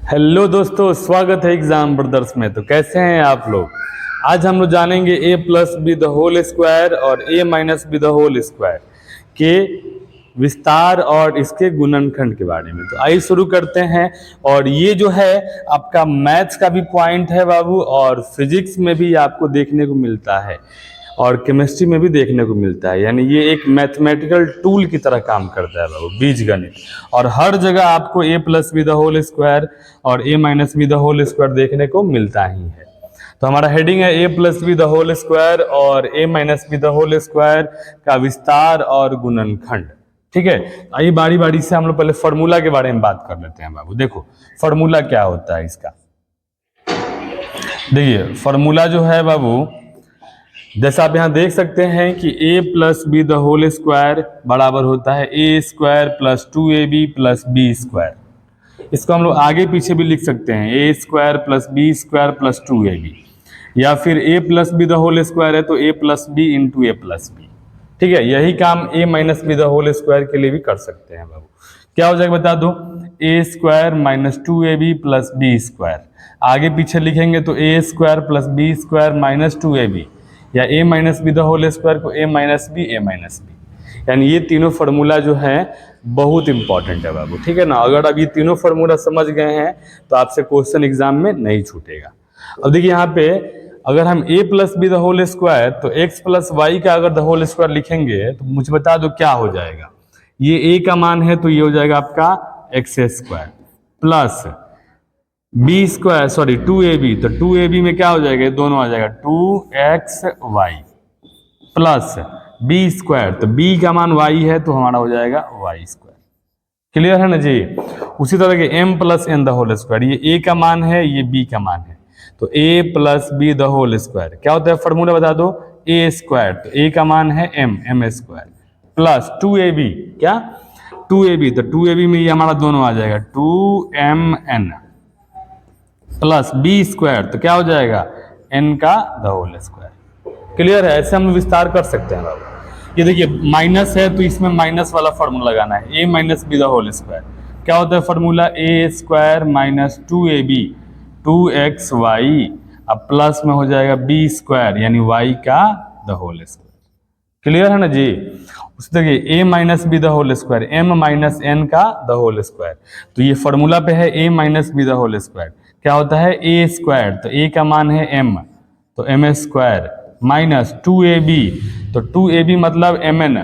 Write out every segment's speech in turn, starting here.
Hello दोस्तों, स्वागत है एग्जाम ब्रदर्स में। तो कैसे हैं आप लोग। आज हम लोग जानेंगे A plus B the whole square और A minus B the whole square के विस्तार और इसके गुणनखंड के बारे में। तो आइए शुरू करते हैं। और ये जो है आपका मैथ्स का भी पॉइंट है बाबू, और फिजिक्स में भी आपको देखने को मिलता है और केमिस्ट्री में भी देखने को मिलता है। यानी ये एक मैथमेटिकल टूल की तरह काम करता है बाबू, बीजगणित। और हर जगह आपको A plus B the whole square और A minus B the whole square देखने को मिलता ही है। तो हमारा हेडिंग है A plus B the whole square और A minus B the whole square का विस्तार और गुणनखंड। ठीक है, आइए बारी बारी से हम लोग पहले फॉर्मूला के बारे में बात कर लेते हैं बाबू। देखो फॉर्मूला क्या होता है इसका। देखिए फॉर्मूला जो है बाबू, जैसा आप यहाँ देख सकते हैं कि a plus B the whole square बराबर होता है A square plus 2ab plus B square. इसको हम लोग आगे पीछे भी लिख सकते हैं, A square plus B square plus 2ab, या फिर a plus B the whole square है तो a plus B into A plus B. ठीक है, यही काम a minus B the whole square के लिए भी कर सकते हैं बाबू। क्या हो जाएगा बता दो, A square minus 2ab plus B square. आगे पीछे लिखेंगे तो A square plus B square minus 2ab, या A minus B the whole square को A minus B A minus B. यानी ये तीनों फार्मूला जो है बहुत इंपॉर्टेंट है बाबू। ठीक है ना, अगर अब ये तीनों फार्मूला समझ गए हैं तो आपसे क्वेश्चन एग्जाम में नहीं छूटेगा। अब देखिए यहाँ पे अगर हम A plus B the whole square तो एक्स प्लस वाई का अगर द होल स्क्वायर लिखेंगे तो मुझे बता दो क्या हो जाएगा। ये ए का मान है तो ये हो जाएगा आपका x square plus B square sorry 2ab, तो 2ab में क्या हो जाएगा, ये दोनों आ जाएगा 2xy प्लस बी स्क्वायर, तो b का मान y है तो हमारा हो जाएगा y स्क्वायर। क्लियर है ना जी। उसी तरह के m plus n the whole square, ये a का मान है ये b का मान है, तो a plus B the whole square क्या होता है फॉर्मूला बता दो, a स्क्वायर, तो a का मान है m स्क्वायर प्लस 2ab, क्या 2ab, तो 2ab में ये हमारा दोनों आ जाएगा 2mn प्लस बी स्क्वायर, तो क्या हो जाएगा n का द होल स्क्वायर। क्लियर है, ऐसे हम विस्तार कर सकते हैं बाबू। ये देखिए माइनस है तो इसमें माइनस वाला फॉर्मूला लगाना है, a minus B the whole square. क्या होता है फॉर्मूला, ए स्क्वायर माइनस 2ab 2xy, अब प्लस में हो जाएगा बी स्क्वायर यानी y का द होल स्क्वायर। क्लियर है ना जी। उसी देखिए a minus B the whole square m minus n का द होल स्क्वायर, तो ये फॉर्मूला पे है a minus B the whole square. क्या होता है ए स्क्वायर, तो a का मान है m, तो m स्क्वायर माइनस 2ab, तो 2ab मतलब mn,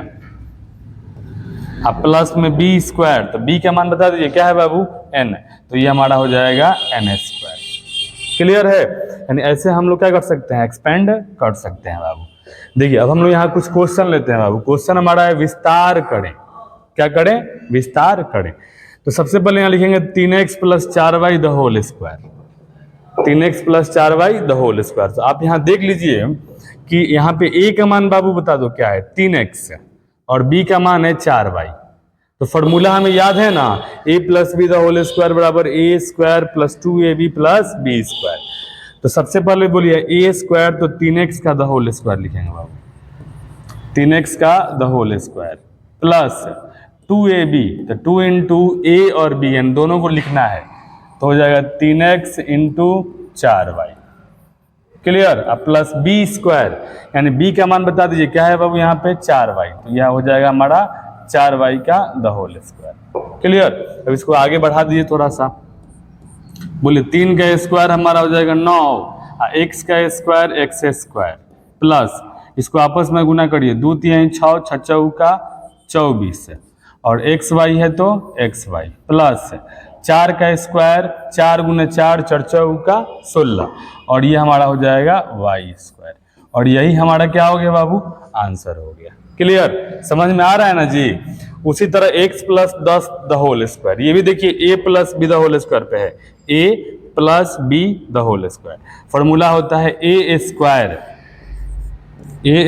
अब प्लस में b स्क्वायर, तो b का मान बता दीजिए क्या है बाबू n, तो ये हमारा हो जाएगा n स्क्वायर। क्लियर है, यानी ऐसे हम लोग क्या कर सकते हैं, एक्सपेंड कर सकते हैं बाबू। देखिए अब हम लोग यहाँ कुछ क्वेश्चन लेते हैं बाबू। क्वेश्चन हमारा है विस्तार करें। क्या करें, विस्तार करें। तो सबसे पहले यहाँ लिखेंगे 3x plus 4y the whole square, 3x plus 4y the whole square. तो आप यहाँ देख लीजिए कि यहाँ पे a का मान बाबू बता दो क्या है 3x और b का मान है 4y। तो फॉर्मूला हमें याद है ना, a plus B the whole square बराबर A square plus 2ab plus B square. तो सबसे पहले बोलिए ए स्क्वायर, तो 3x का द होल स्क्वायर लिखेंगे बाबू, 3x का the whole square plus 2ab, तो 2 इंटू ए और बी एन दोनों को लिखना है, तो हो जाएगा 3x इंटू 4y। क्लियर, अब प्लस बी स्क्वायर यानी b का मान बता दीजिए क्या है बाबू यहाँ पे 4y, तो यह हो जाएगा हमारा 4y का द होल स्क्वायर। क्लियर, अब इसको आगे बढ़ा दीजिए थोड़ा सा, बोलिए 3 का स्क्वायर हमारा हो जाएगा 9, x का स्क्वायर x स्क्वायर प्लस इसको आपस में गुना करिए, 2 3 6 6 चौका 24 और xy है तो xy प्लस 4 का स्क्वायर 4 गुना 4 4 चौका 16 और ये हमारा हो जाएगा y स्क्वायर, और यही हमारा क्या हो गया बाबू, आंसर हो गया। क्लियर, समझ में आ रहा है ना जी। उसी तरह x plus 10 the whole square, ये भी देखिए a plus B the whole square पे है, a plus B the whole square. Formula होता है ए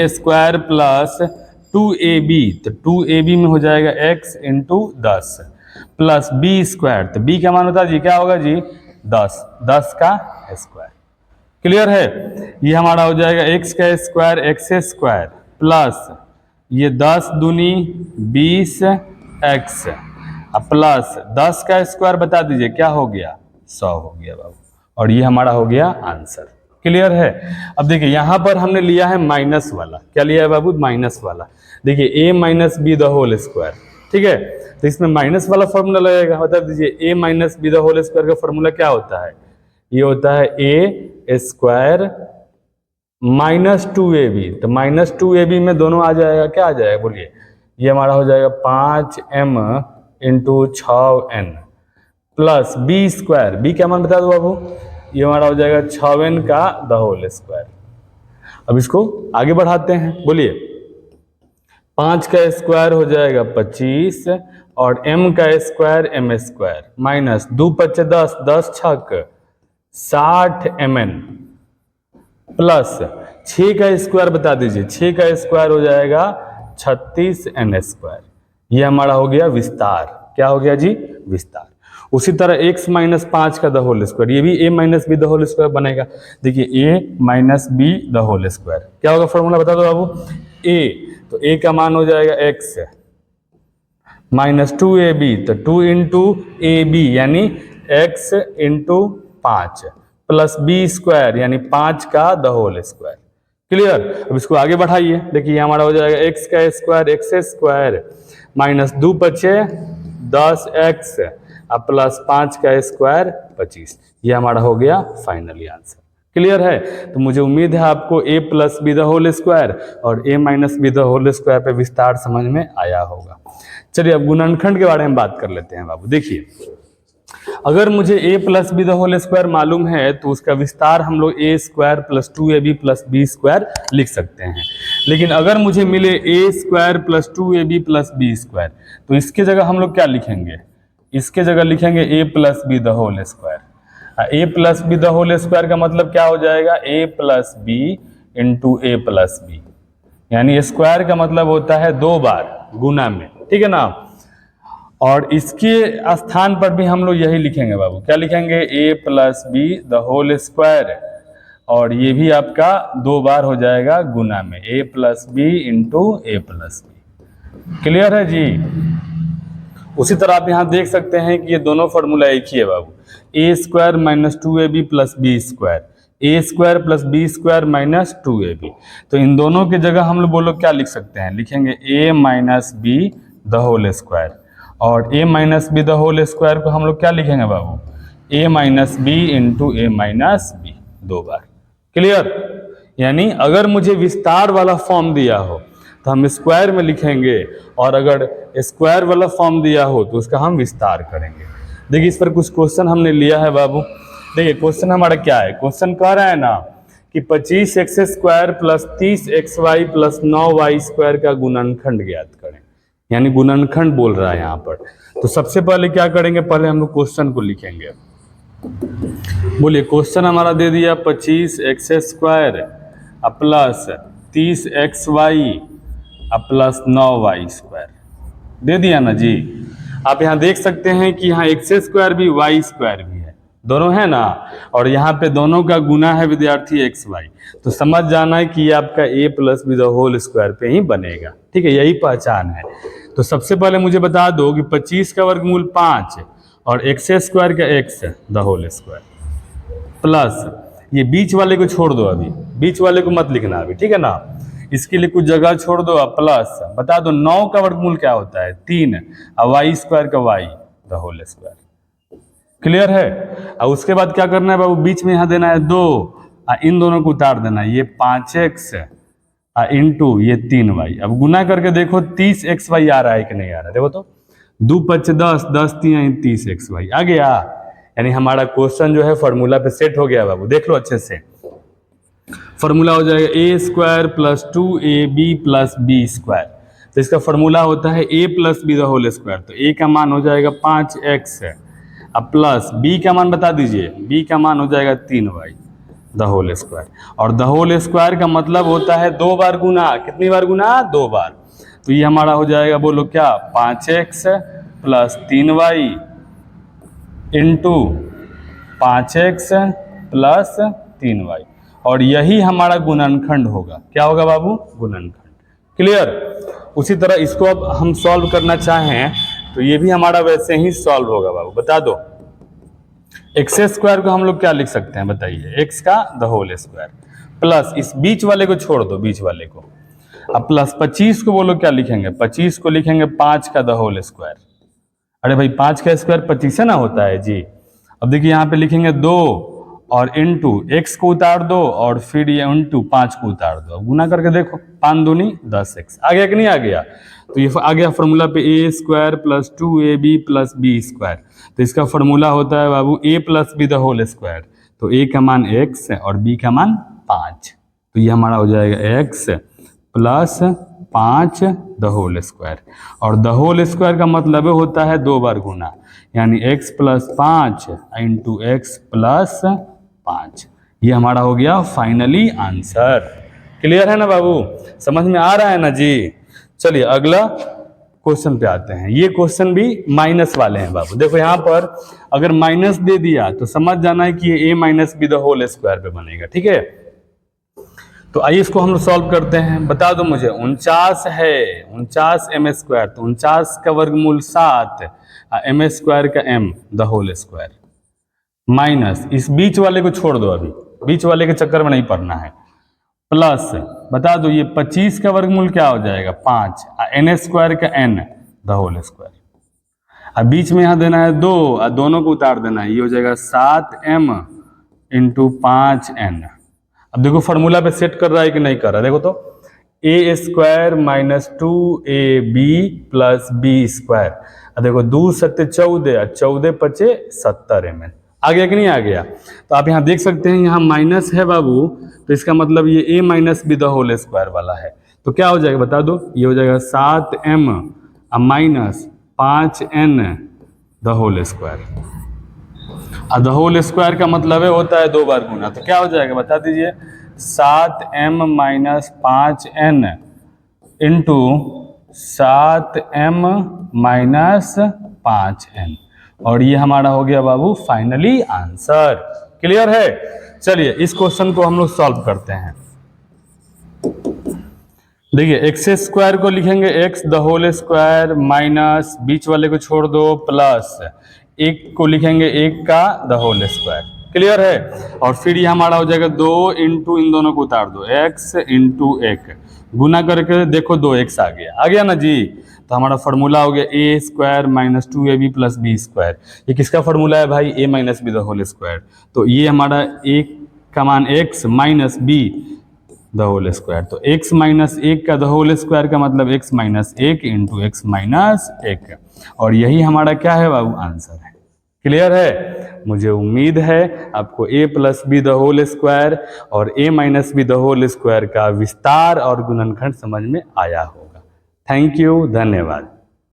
स्क्वायर प्लस 2ab, तो 2ab में हो जाएगा x into 10 plus B square, तो b का मान बता दीजिए क्या होगा जी 10 का स्क्वायर। क्लियर है, ये हमारा हो जाएगा x का स्क्वायर x स्क्वायर प्लस ये 10 दूनी 20 x, अब प्लस 10 का स्क्वायर बता दीजिए क्या हो गया 100 हो गया बाबू, और ये हमारा हो गया आंसर। क्लियर है। अब देखिए यहाँ पर हमने लिया है माइनस वाला, क्या लिया है बाबू, माइनस वाला। देखिए A minus B the whole square, ठीक है, तो इसमें माइनस वाला फॉर्मूला लगेगा। बता दीजिए A minus B the whole square का फॉर्मूला क्या होता है, ये होता है ए स्क्वायर माइनस 2ab। तो माइनस 2ab में दोनों आ जाएगा, क्या आ जाएगा बोलिए, ये हमारा हो जाएगा 5m into 6n plus B square, b क्या मान बता दो बाबू, ये हमारा हो जाएगा 6n का द होल स्क्वायर। अब इसको आगे बढ़ाते हैं, बोलिए 5 का स्क्वायर हो जाएगा 25 और m का स्क्वायर m स्क्वायर माइनस 2 5 10 10 छक 60mn प्लस 6 का स्क्वायर बता दीजिए, 6 का स्क्वायर हो जाएगा 36n स्क्वायर। ये हमारा हो गया विस्तार। क्या हो गया जी, विस्तार। उसी तरह x माइनस 5 का द होल स्क्वायर, ये भी a minus B the whole square बनेगा। देखिए a minus B the whole square क्या होगा, फॉर्मूला बता दो बाबू, a तो a का मान हो जाएगा x माइनस 2ab, तो 2 इंटू ए बी यानी x into 5 plus B square यानी 5 का द होल स्क्वायर। क्लियर। अब इसको आगे बढ़ाइए, देखिए हमारा हो जाएगा x का square x square minus 2 5 10x plus 5 का स्क्वायर 25। ये हमारा हो गया फाइनली आंसर। क्लियर है। तो मुझे उम्मीद है आपको a plus B the whole square और a minus B the whole square पे विस्तार समझ में आया होगा। चलिए अब गुणनखंड के बारे में बात कर लेते हैं बाबू। देखिए अगर मुझे a plus B the whole square मालूम है तो उसका विस्तार हम लोग a square plus 2ab plus B square लिख सकते हैं। लेकिन अगर मुझे मिले a square plus 2ab plus B square तो इसके जगह हम लोग क्या लिखेंगे, इसके जगह लिखेंगे a plus B the whole square. a plus B the whole square का मतलब क्या हो जाएगा, a plus B into A plus b, यानी स्क्वायर का मतलब होता है 2 बार गुना में, ठीक है ना। और इसके स्थान पर भी हम लोग यही लिखेंगे बाबू, क्या लिखेंगे, a plus B the whole square, और ये भी आपका 2 बार हो जाएगा गुना में, a plus B into A plus b. Clear है जी। उसी तरह आप यहाँ देख सकते हैं कि ये दोनों फॉर्मूला एक ही है बाबू, a square minus 2ab plus B square, a square plus B square minus 2ab। तो इन दोनों की जगह हम लोग बोलो क्या लिख सकते हैं, लिखेंगे a minus B the whole square, और a minus B the whole square को हम लोग क्या लिखेंगे बाबू, a minus b into a minus b 2 बार। क्लियर। यानी अगर मुझे विस्तार वाला फॉर्म दिया हो तो हम स्क्वायर में लिखेंगे, और अगर स्क्वायर वाला फॉर्म दिया हो तो उसका हम विस्तार करेंगे। देखिए इस पर कुछ क्वेश्चन हमने लिया है बाबू। देखिए क्वेश्चन हमारा क्या है, क्वेश्चन कह रहा है ना कि 25x square plus 30xy plus 9y square का गुणनखंड ज्ञात करें, यानी गुणनखंड बोल रहा है यहाँ पर। तो सबसे पहले क्या करेंगे, पहले हम लोग क्वेश्चन को लिखेंगे। बोलिए क्वेश्चन हमारा दे दिया 25x square plus 30xy plus 9y square दे दिया ना जी। आप यहाँ देख सकते हैं कि यहाँ x स्क्वायर भी y स्क्वायर भी है, दोनों है ना, और यहाँ पे दोनों का गुना है विद्यार्थी xy। तो समझ जाना है कि ये आपका a plus B the whole square पे ही बनेगा, ठीक है, यही पहचान है। तो सबसे पहले मुझे बता दो कि 25 का वर्गमूल 5 और x स्क्वायर का x the whole square plus ये बीच वाले को छोड़ दो, अभी बीच वाले को मत लिखना अभी, ठीक है ना, इसके लिए कुछ जगह छोड़ दो। प्लस बता दो 9 का वर्गमूल क्या होता है 3 और वाई स्क्वायर का y the whole square. Clear है। और उसके बाद क्या करना है बाबू, बीच में यहाँ देना है 2, इन दोनों को उतार देना है, ये 5x इंटू ये 3y। अब गुना करके देखो 30xy आ रहा है कि नहीं आ रहा है, देखो तो 2 5 10 10 3 30xy आ गया। यानी हमारा क्वेश्चन जो है फॉर्मूला पे सेट हो गया बाबू, देख लो अच्छे से। फॉर्मूला हो जाएगा a square plus 2ab plus B square. तो इसका फॉर्मूला होता है a plus B the whole square. तो a का मान हो जाएगा 5x अब प्लस b का मान बता दीजिए, b का मान हो जाएगा 3y द होल स्क्वायर। और द होल स्क्वायर का मतलब होता है 2 बार गुना, कितनी बार गुना, 2 बार। तो ये हमारा हो जाएगा बोलो क्या, 5x plus 3y into 5x plus 3y, और यही हमारा गुणनखंड होगा। क्या होगा बाबू, गुणनखंड। क्लियर। उसी तरह इसको अब हम सॉल्व करना चाहें तो ये भी हमारा वैसे ही सॉल्व होगा बाबू, बता दो। एक्स स्क्वायर को हम लोग क्या लिख सकते हैं बताइए, एक्स का द होल स्क्वायर प्लस इस बीच वाले को छोड़ दो, बीच वाले को, अब प्लस 25 को बोलो क्या लिखेंगे, 25 को लिखेंगे 5 का द होल स्क्वायर। अरे भाई 5 का स्क्वायर 25 है ना होता है जी। अब देखिए यहाँ पे लिखेंगे 2 और इंटू एक्स को उतार दो और फिर ये इंटू 5 को उतार दो, गुना करके देखो 5 दूनी 10x आ गया कि नहीं आ गया। तो ये आ गया फॉर्मूला पे A square plus 2ab plus B square. तो इसका फॉर्मूला होता है बाबू a plus B the whole square. तो a का मान x और b का मान 5, तो ये हमारा हो जाएगा x plus 5 the whole square. और द होल स्क्वायर का मतलब होता है 2 बार गुना, यानी x plus 5 into x plus 5। ये हमारा हो गया फाइनली आंसर। क्लियर है ना बाबू, समझ में आ रहा है ना जी। चलिए अगला क्वेश्चन पे आते हैं। ये क्वेश्चन भी माइनस वाले हैं बाबू। देखो यहाँ पर अगर माइनस दे दिया तो समझ जाना है कि ये a minus B the whole square पे बनेगा, ठीक है। तो आइए इसको हम लोग सॉल्व करते हैं। बता दो मुझे 49 है, 49 एम स्क्वायर, तो 49 का वर्गमूल 7 एम स्क्वायर का m the whole square minus इस बीच वाले को छोड़ दो, अभी बीच वाले के चक्कर में नहीं पड़ना है, प्लस बता दो ये 25 का वर्गमूल क्या हो जाएगा 5 एन स्क्वायर का n द होल स्क्वायर। अब बीच में यहाँ देना है 2 और दोनों को उतार देना है, ये हो जाएगा 7m इंटू 5n। अब देखो फॉर्मूला पे सेट कर रहा है कि नहीं कर रहा है, देखो तो A square minus 2ab plus B square. अब देखो 2 सत्ते 14, 14 पचे 70 आ गया कि नहीं आ गया। तो आप यहाँ देख सकते हैं यहाँ माइनस है बाबू, तो इसका मतलब ये a minus B the whole square वाला है। तो क्या हो जाएगा बता दो, ये हो जाएगा 7m minus 5n the whole square. The whole square का मतलब होता है 2 बार गुना, तो क्या हो जाएगा बता दीजिए 7m minus 5n into 7m minus 5n, और ये हमारा हो गया बाबू फाइनली आंसर। क्लियर है। चलिए इस क्वेश्चन को हम लोग सॉल्व करते हैं। देखिए एक्स स्क्वायर को लिखेंगे x the whole square minus बीच वाले को छोड़ दो प्लस 1 को लिखेंगे 1 का द होल स्क्वायर। क्लियर है। और फिर ये हमारा हो जाएगा 2 इंटू इन दोनों को उतार दो x इंटू 1, गुना करके देखो 2x आ गया ना जी। तो हमारा फॉर्मूला हो गया a square minus 2ab plus B square. ये किसका फॉर्मूला है भाई, a minus B the whole square. तो ये हमारा a का मान x माइनस b द होल स्क्वायर। तो x माइनस 1 का द होल स्क्वायर का मतलब x minus 1 into x minus 1, और यही हमारा क्या है बाबू आंसर है। क्लियर है। मुझे उम्मीद है आपको a plus B the whole square और a minus B the whole square का विस्तार और गुणनखंड समझ में आया होगा। थैंक यू, धन्यवाद।